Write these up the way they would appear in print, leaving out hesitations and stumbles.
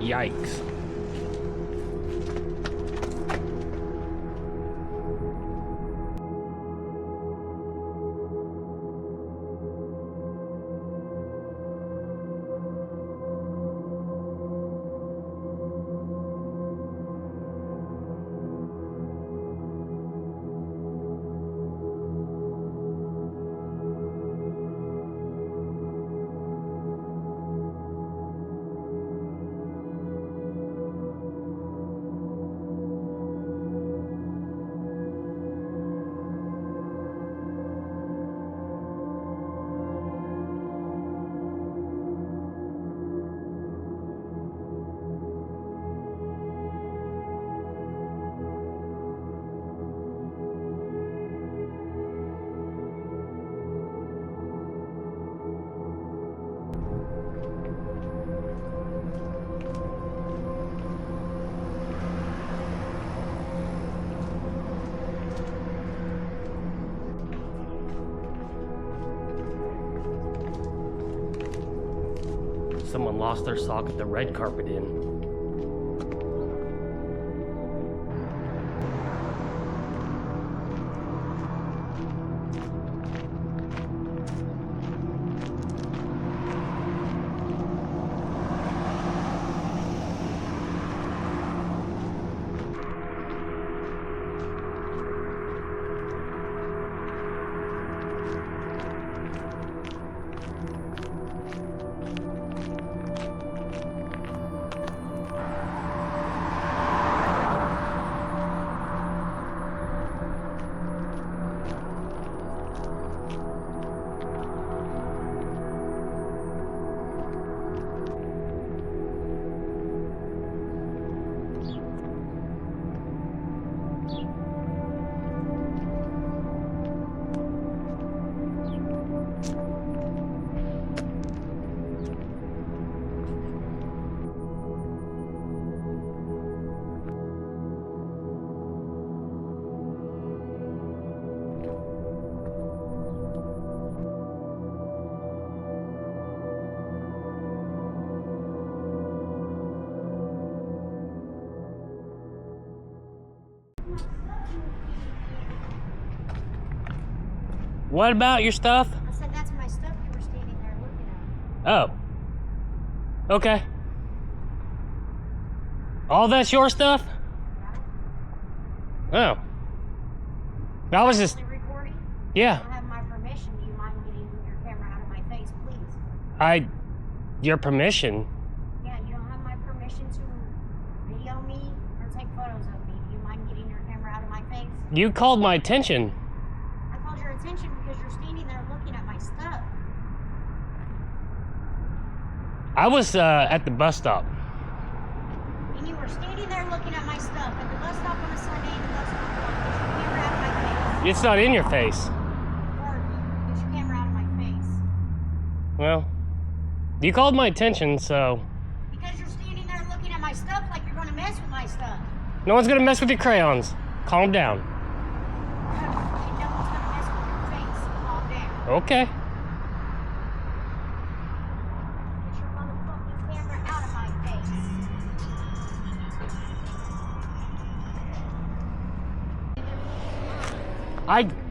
Yikes. Someone lost their sock at the red carpet inn. What about your stuff? I said that's my stuff you were standing there looking at. Oh. Okay. All that's your stuff? Oh. I was just... recording? Yeah. I don't have my permission. Do you mind getting your camera out of my face, please? Your permission? Yeah, you don't have my permission to video me or take photos of me. Do you mind getting your camera out of my face? You called my attention. I called your attention because you're standing there looking at my stuff. I was at the bus stop. And you were standing there looking at my stuff at the bus stop on a Sunday and the bus stop. Get your camera out of my face. It's not in your face. Or get your camera out of my face. Well, you called my attention, so... Because you're standing there looking at my stuff like you're going to mess with my stuff. No one's gonna mess with your crayons. Calm down. And no one's going to mess with your face. Calm down. Okay. Get your motherfucking camera out of my face.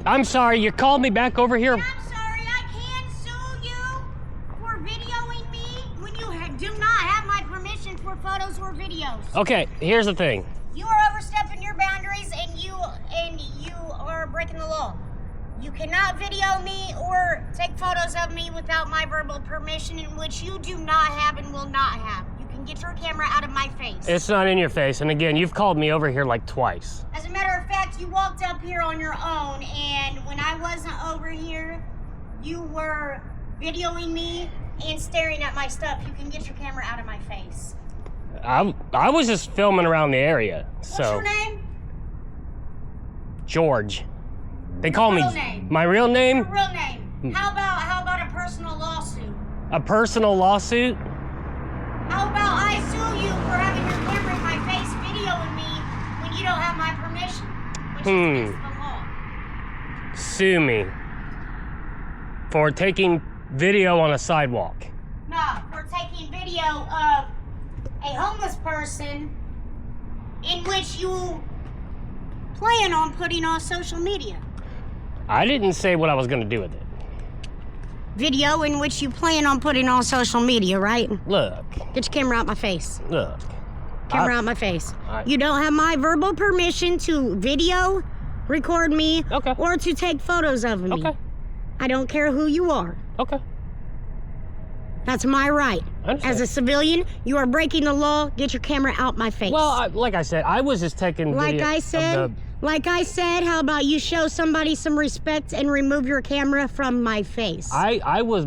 I'm sorry, you called me back over here. I'm sorry, I can sue you for videoing me when you do not have my permission for photos or videos. Okay, here's the thing. You are overstepping your boundaries and you are breaking the law. You cannot video me or take photos of me without my verbal permission, in which you do not have and will not have. You can get your camera out of my face. It's not in your face, and again, you've called me over here like twice. As a matter of fact, you walked up here on your own, and when I wasn't over here, you were videoing me and staring at my stuff. You can get your camera out of my face. I was just filming around the area, so. What's your name? George. They call me. Real name. My real name? Your real name. How about a personal lawsuit? A personal lawsuit? How about I sue you for having your camera in my face videoing me when you don't have my permission? Which is against the law. Sue me for taking video on a sidewalk. No, for taking video of a homeless person in which you plan on putting on social media. I didn't say what I was going to do with it. Video in which you plan on putting on social media, right? Look. Get your camera out my face. Look. Camera out my face. You don't have my verbal permission to video record me or to take photos of me. Okay. I don't care who you are. Okay. That's my right. As a civilian, you are breaking the law. Get your camera out my face. Well, like I said, I was just taking video Like I said, how about you show somebody some respect and remove your camera from my face? I was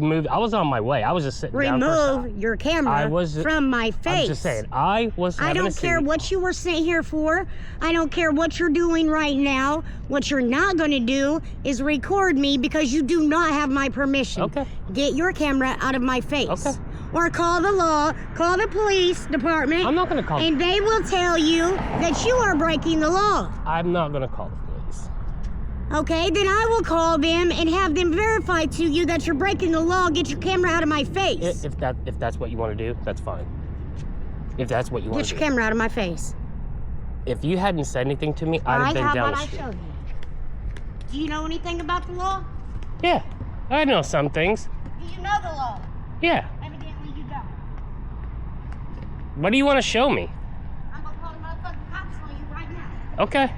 on my way. I was just sitting down for a second. Remove your camera from my face. I'm just saying, I don't care what you were sitting here for. I don't care what you're doing right now. What you're not going to do is record me because you do not have my permission. Okay. Get your camera out of my face. Okay. Or call the law, call the police department. I'm not going to call and they will tell you that you are breaking the law. I'm not going to call the police. Okay, then I will call them and have them verify to you that you're breaking the law. Get your camera out of my face. If that's what you want to do, that's fine. If that's what you want to do. Get your camera out of my face. If you hadn't said anything to me, I'd have been down the street. I showed you. Do you know anything about the law? Yeah, I know some things. Do you know the law? Yeah. Evidently you don't. What do you want to show me? I'm gonna call the motherfucking cops on you right now. Okay.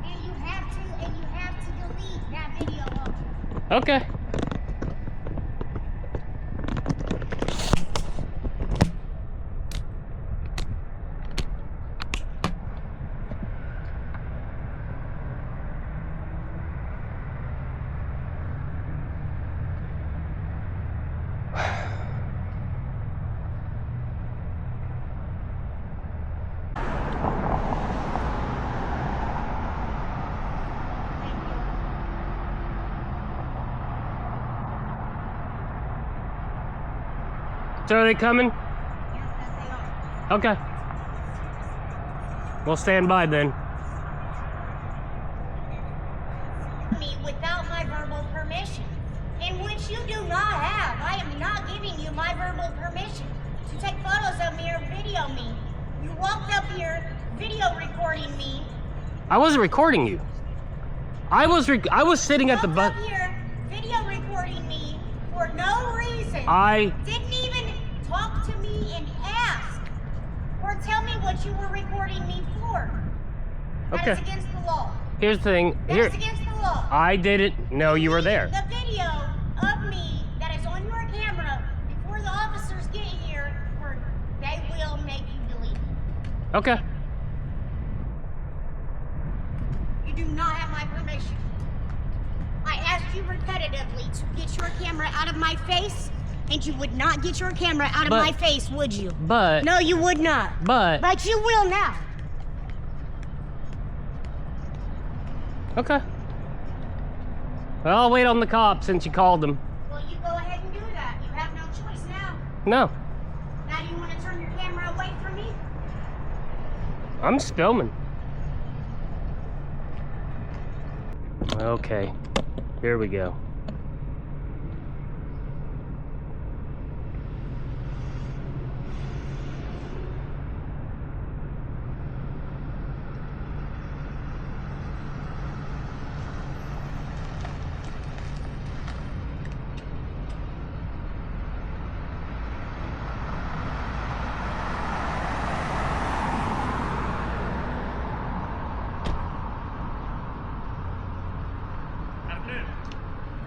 And you have to delete that video of it. Okay. So are they coming? Yes, they are. Okay. We'll stand by then. Me without my verbal permission, in which you do not have. I am not giving you my verbal permission to take photos of me or video me. You walked up here video recording me. I wasn't recording you. I was sitting at the bus. Up here video recording me for no reason. I didn't even talk to me and ask or tell me what you were recording me for. That is against the law. Here's the thing. That is against the law. I didn't know you were there. The video of me that is on your camera before the officers get here, they will make you delete it. Okay. You do not have my permission. I asked you repetitively to get your camera out of my face, and you would not get your camera out of my face, would you? But no, you would not. But you will now. Okay. Well, I'll wait on the cops since you called them. Well, you go ahead and do that. You have no choice now. No. Now do you want to turn your camera away from me? I'm just filming. Okay. Here we go.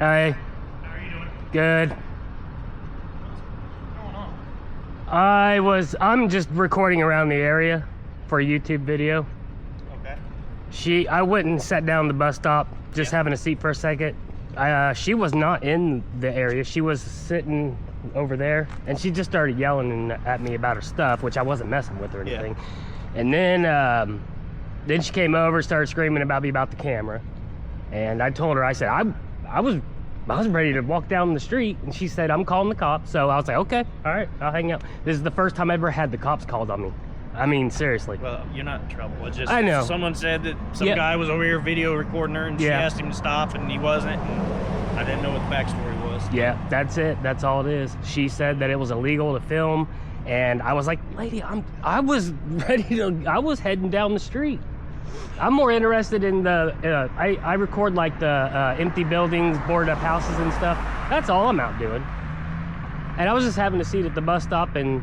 Hey. How are you doing? Good. What's going on? I'm just recording around the area for a YouTube video. Okay. I went and sat down at the bus stop, just having a seat for a second. She was not in the area. She was sitting over there, and she just started yelling at me about her stuff, which I wasn't messing with or anything. Yeah. And then she came over, started screaming about me about the camera. And I told her, I said, I was ready to walk down the street, and she said, I'm calling the cops. So I was like, okay, all right, I'll hang out. This is the first time I ever had the cops called on me. I mean, seriously. Well, you're not in trouble. It's just I know. Someone said that some guy was over here video recording her, and she asked him to stop, and he wasn't. And I didn't know what the backstory was. Yeah, that's it. That's all it is. She said that it was illegal to film, And I was like, lady, I was heading down the street. I'm more interested in the, I record like the empty buildings, boarded up houses and stuff. That's all I'm out doing. And I was just having a seat at the bus stop, and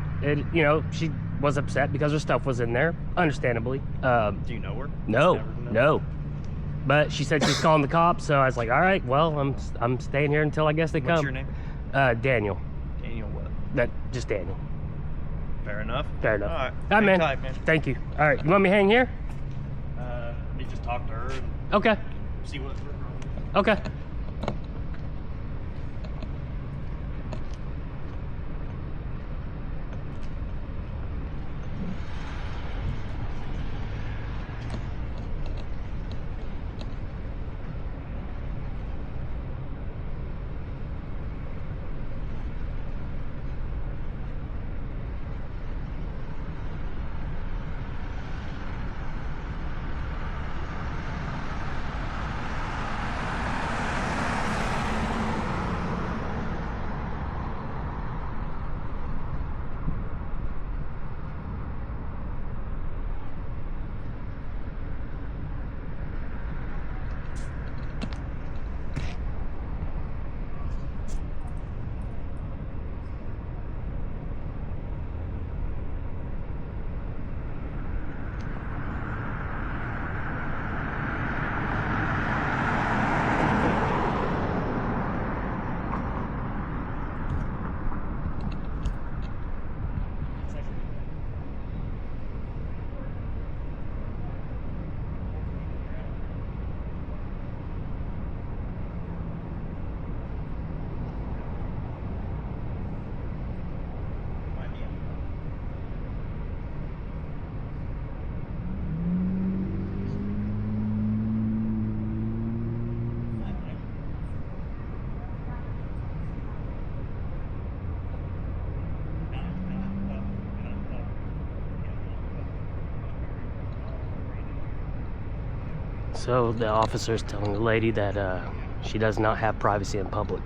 she was upset because her stuff was in there, understandably. Do you know her? No. But she said she's calling the cops, so I was like, all right, well, I'm staying here until I guess they come. What's your name? Daniel. Daniel what? Just Daniel. Fair enough. Fair enough. All right. All right, man. Hang tight, man. Thank you. All right, you want me to hang here? Let me just talk to her and Okay. see what. Okay. So the officer's telling the lady that she does not have privacy in public.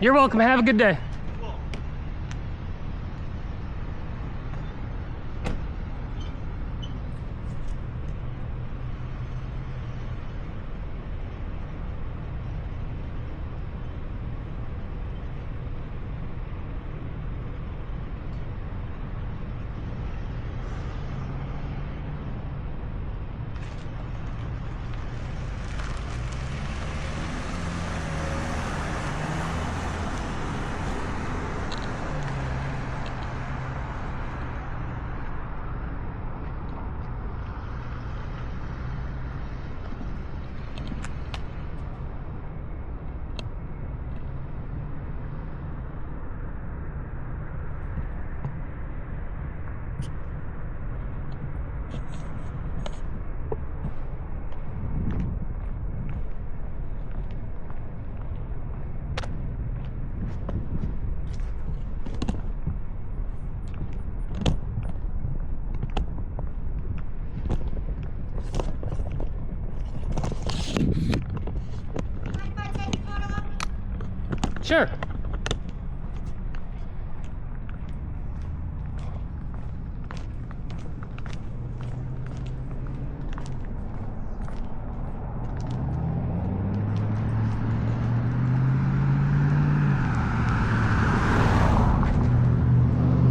You're welcome. Have a good day. Sure.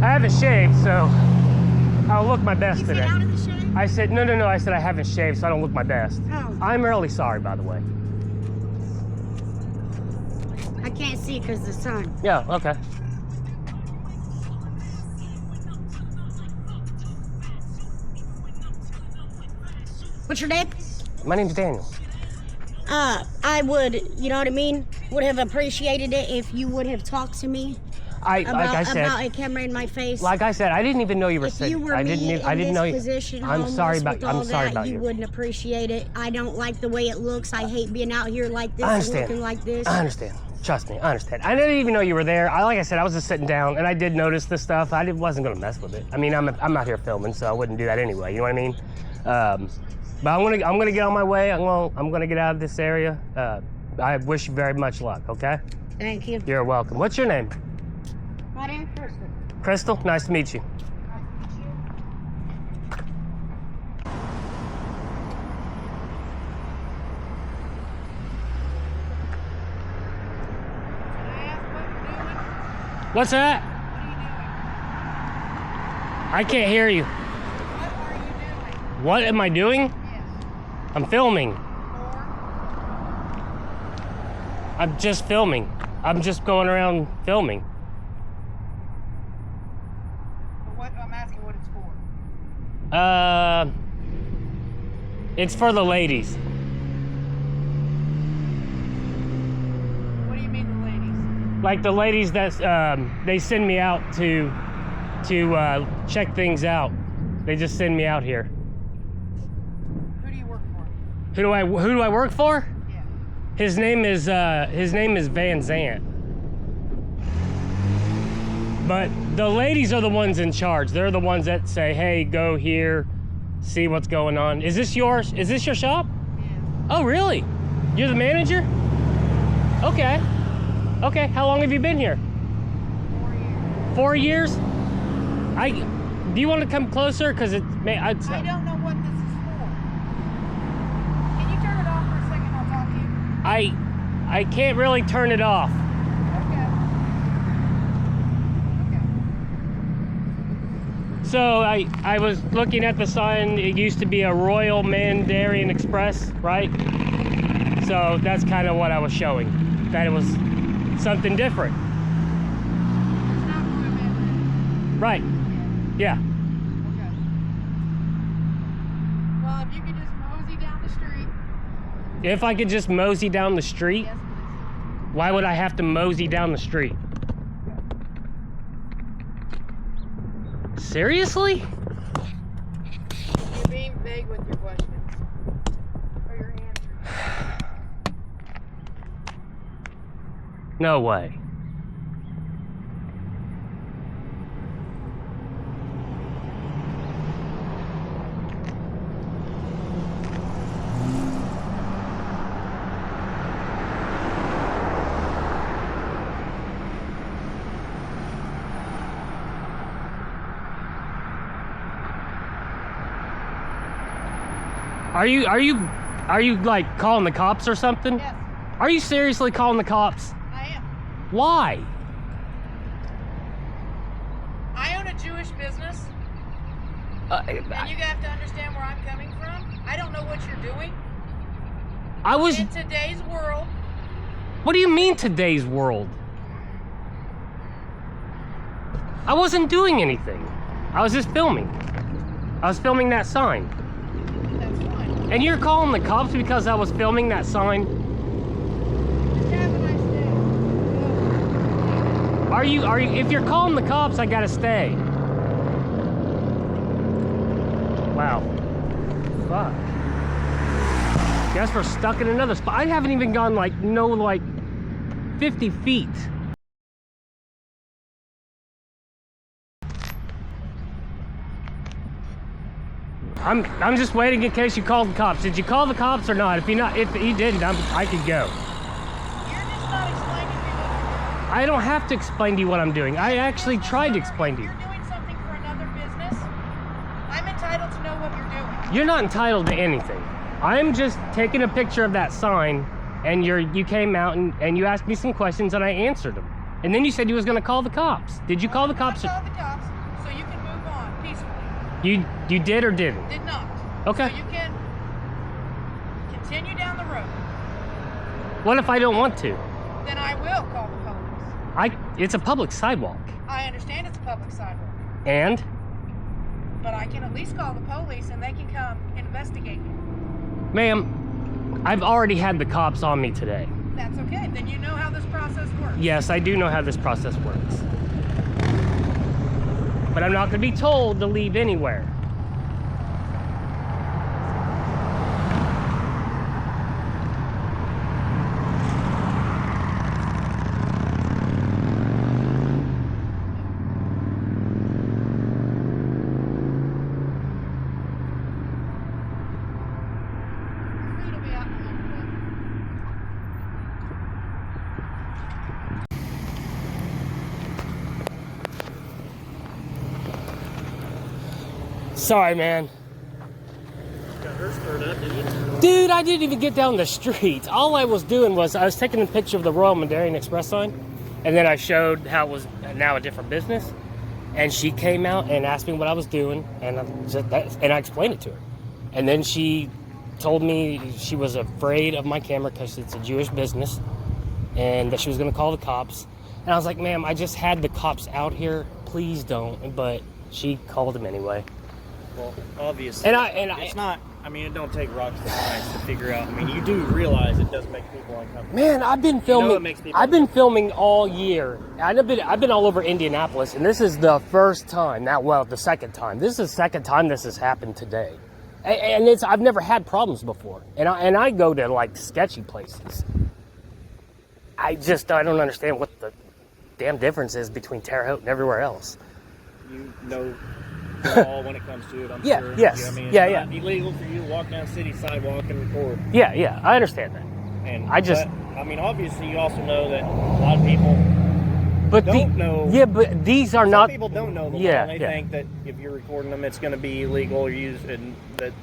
I haven't shaved, so I'll look my best today. Out of the shade? I said, no, I said I haven't shaved, so I don't look my best. Oh. I'm really sorry, by the way. I can't see because of the sun. Yeah, okay. What's your name? My name's Daniel. I would, you know what I mean? Would have appreciated it if you would have talked to me Like I said, about a camera in my face. like I said, I didn't even know you were If sick. you were I didn't know you. position, I'm sorry homeless about. with all I'm sorry that, about you you. wouldn't appreciate it. I don't like the way it looks. I hate being out here like this I and understand. looking like this. I understand. Trust me, I understand. I didn't even know you were there. Like I said, I was just sitting down, and I did notice this stuff. Wasn't gonna mess with it. I mean, I'm out here filming, so I wouldn't do that anyway. You know what I mean? But I'm gonna get on my way. I'm gonna get out of this area. I wish you very much luck. Okay? Thank you. You're welcome. What's your name? My name's Crystal. Crystal. Nice to meet you. What's that? I can't hear you. What am I doing? Yes. I'm filming. Or I'm just filming. I'm just going around filming. what? I'm asking what it's for. It's for the ladies. What do you mean the ladies? Like the ladies that they send me out to check things out. They just send me out here. Who do you work for? Who do I work for? Yeah. His name is Van Zant. But the ladies are the ones in charge. They're the ones that say, "Hey, go here, see what's going on." Is this yours? Is this your shop? Yeah. Oh, really? You're the manager? Okay. Okay. How long have you been here? 4 years. 4 years? Do you want to come closer? Cause I don't know what this is for. Can you turn it off for a second? I'll talk to you. I can't really turn it off. Okay. Okay. So I was looking at the sign. It used to be a Royal Mandarin Express, right? So that's kind of what I was showing. That it was something different. It's not Royal Mandarin. Right. Yeah. Okay. Well, if you could just mosey down the street. If I could just mosey down the street, Yes, please. why would I have to mosey down the street? Seriously? You're being vague with your questions. Or your answers. No way. Are you like calling the cops or something? Yes, Are you seriously calling the cops? I am. Why? I own a Jewish business, and you have to understand where I'm coming from. I don't know what you're doing. I was. In today's world, What do you mean today's world? I wasn't doing anything. I was just filming. I was filming that sign. that's fine. And you're calling the cops because I was filming that sign? Just have a nice day. Are you, if you're calling the cops, I gotta stay. Wow. Fuck. Guess we're stuck in another spot. I haven't even gone like 50 feet. I'm just waiting in case you called the cops. Did you call the cops or not? If you didn't, I could go. You're just not explaining to me what you're doing. I don't have to explain to you what I'm doing. I actually tried to explain to you. You're doing something for another business. I'm entitled to know what you're doing. You're not entitled to anything. I'm just taking a picture of that sign, and you came out and you asked me some questions and I answered them. And then you said you was gonna call the cops. Did you call the cops? I called the cops so you can move on peacefully. You did or didn't? Did not. Okay. So you can continue down the road. What if I don't want to? Then I will call the police. It's a public sidewalk. I understand it's a public sidewalk, And? but I can at least call the police and they can come investigate you. Ma'am, I've already had the cops on me today. That's okay. Then you know how this process works. Yes, I do know how this process works. But I'm not gonna be told to leave anywhere. Food will be out in a little bit. Sorry, man. Got her stirred up, didn't you? Dude, I didn't even get down the street. All I was doing was I was taking a picture of the Royal Mandarin Express sign, and then I showed how it was now a different business. And she came out and asked me what I was doing, and I explained it to her. And then she told me she was afraid of my camera because it's a Jewish business, and that she was going to call the cops. And I was like, ma'am, I just had the cops out here. Please don't. But she called them anyway. Well, obviously, it's not. I mean, it don't take rockets science to figure out. I mean, you do realize it does make people uncomfortable. Man, I've been filming. it makes people I've been filming all year. I've been all over Indianapolis, and this is the first time. The second time. This is the second time this has happened today, and I've never had problems before. And I go to like sketchy places. I don't understand what the damn difference is between Terre Haute and everywhere else. You know the law when it comes to it, I'm Yeah, sure. yes. I mean, it's Yeah, not illegal for you to walk down city sidewalk and record. Yeah, I understand that. And but, I mean, obviously, you also know that a lot of people don't know. Yeah, but these are not. Some people don't know the law. Yeah, And they think that if you're recording them, it's going to be illegal or used, and that.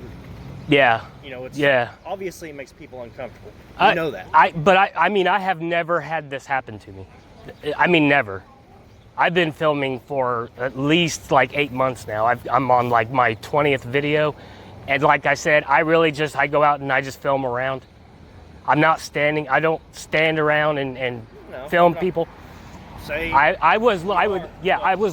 Yeah. You know, it's obviously it makes people uncomfortable. You know that. I mean, I have never had this happen to me. I mean, never. I've been filming for at least like 8 months now. I'm on like my 20th video. And like I said, I go out and I just film around. I'm not standing. I don't stand around and film people. I was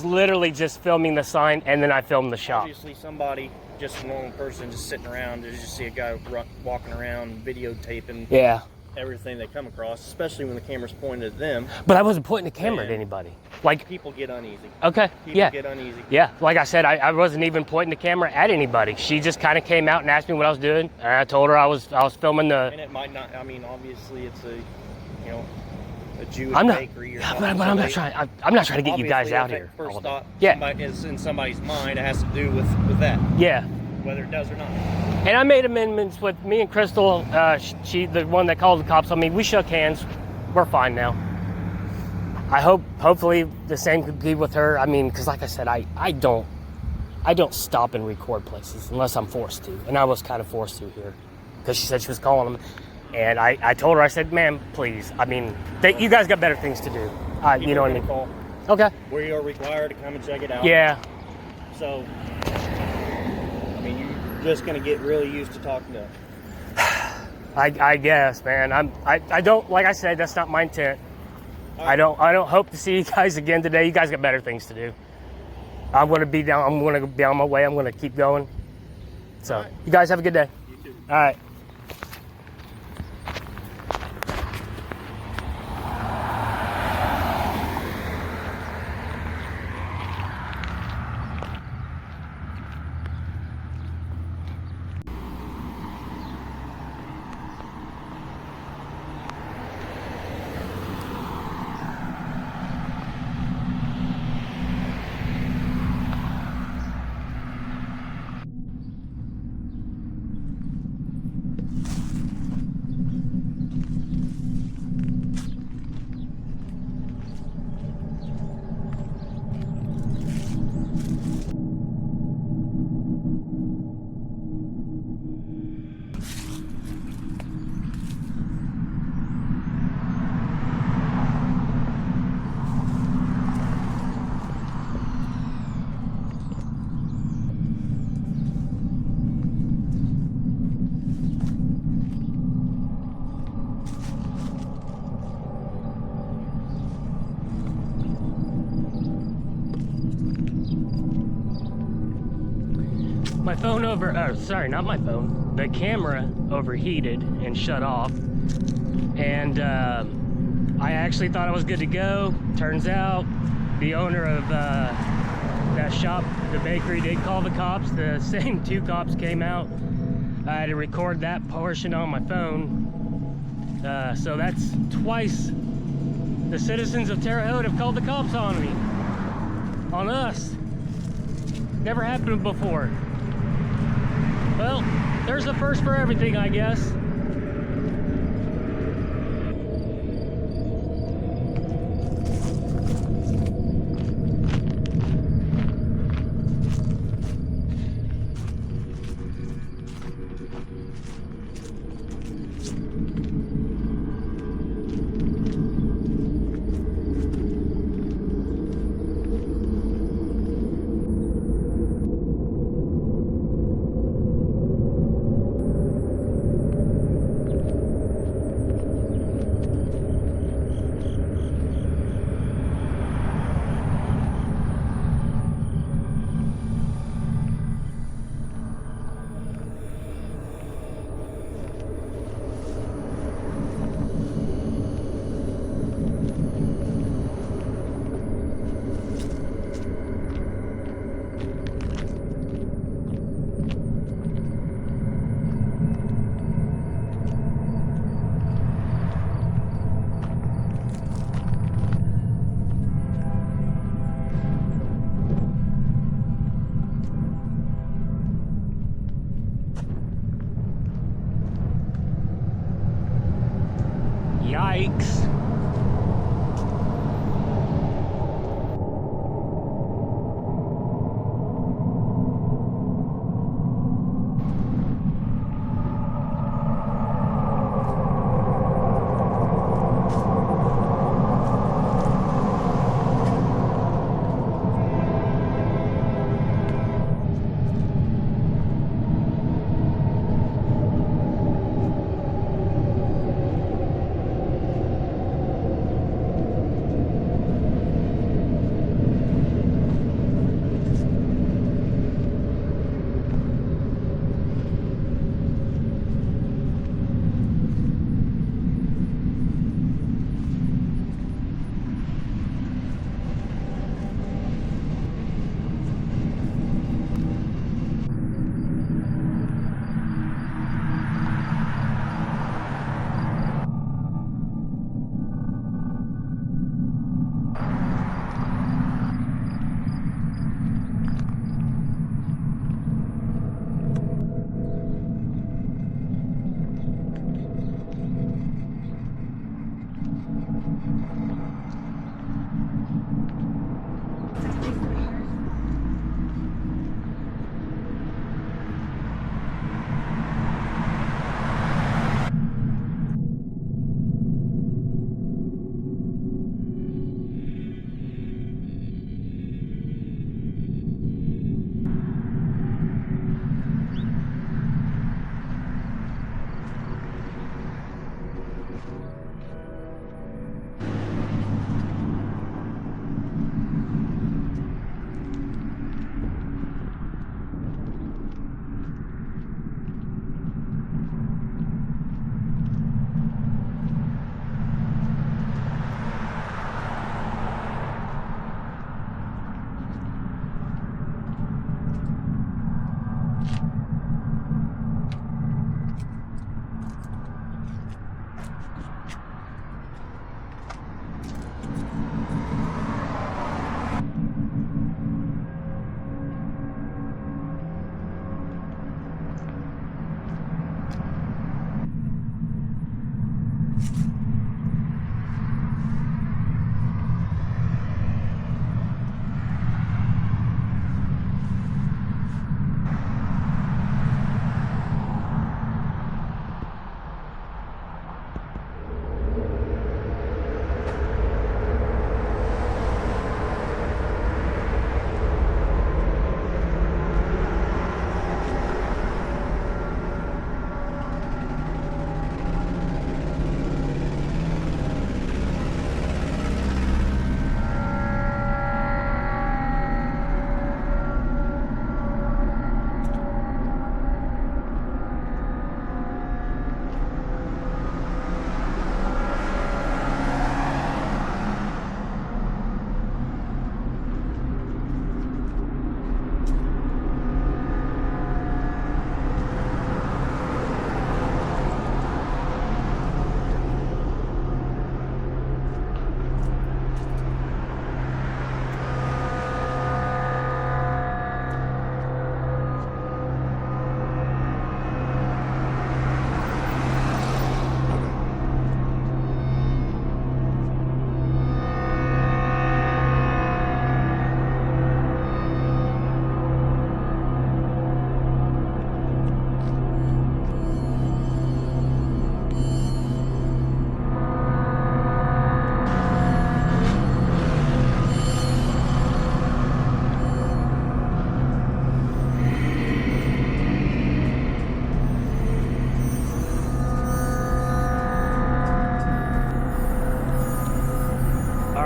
literally just filming the sign and then I filmed the shop. Obviously somebody, just a normal person just sitting around, to just see a guy walking around videotaping everything they come across, especially when the camera's pointed at them. But I wasn't pointing the camera at anybody. Like, people get uneasy. Okay. People get uneasy. Yeah, like I said, I wasn't even pointing the camera at anybody. She just kind of came out and asked me what I was doing, and I told her I was filming the. And it might not. I mean, obviously, it's a Jewish bakery or yeah, something. but I'm not trying. I'm not trying to get you guys out here. First thought, is in somebody's mind. It has to do with that. Yeah. Whether it does or not. And I made amendments with me and Crystal. She, the one that called the cops on me. We shook hands. We're fine now. I hopefully the same could be with her. I mean, because like I said, I don't I don't stop and record places unless I'm forced to. And I was kind of forced to here because she said she was calling them. And I told her, I said, ma'am, please. I mean, you guys got better things to do. You know what I mean? Call okay. where you're required to come and check it out. Yeah. So, I mean, you're just going to get really used to talking to them. I guess, man. I don't, like I said, that's not my intent. I don't hope to see you guys again today. You guys got better things to do. I'm going to be on my way. I'm going to keep going. So, right. You guys have a good day. You too. All right. My phone not my phone. The camera overheated and shut off. And I actually thought I was good to go. Turns out the owner of that shop, the bakery, did call the cops. The same 2 cops came out. I had to record that portion on my phone. So that's twice the citizens of Terre Haute have called the cops on me. On us. Never happened before. Well, there's a first for everything, I guess.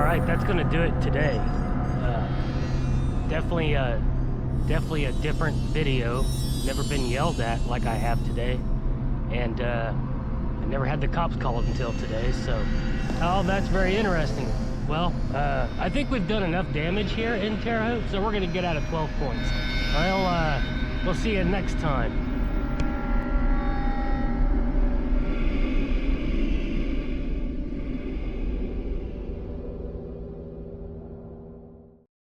right, that's gonna do it today. Definitely a different video. Never been yelled at like I have today, and I never had the cops called until today. So, oh, that's very interesting. Well, I think we've done enough damage here in Terre Haute, so we're gonna get out of 12 points. Well, we'll see you next time.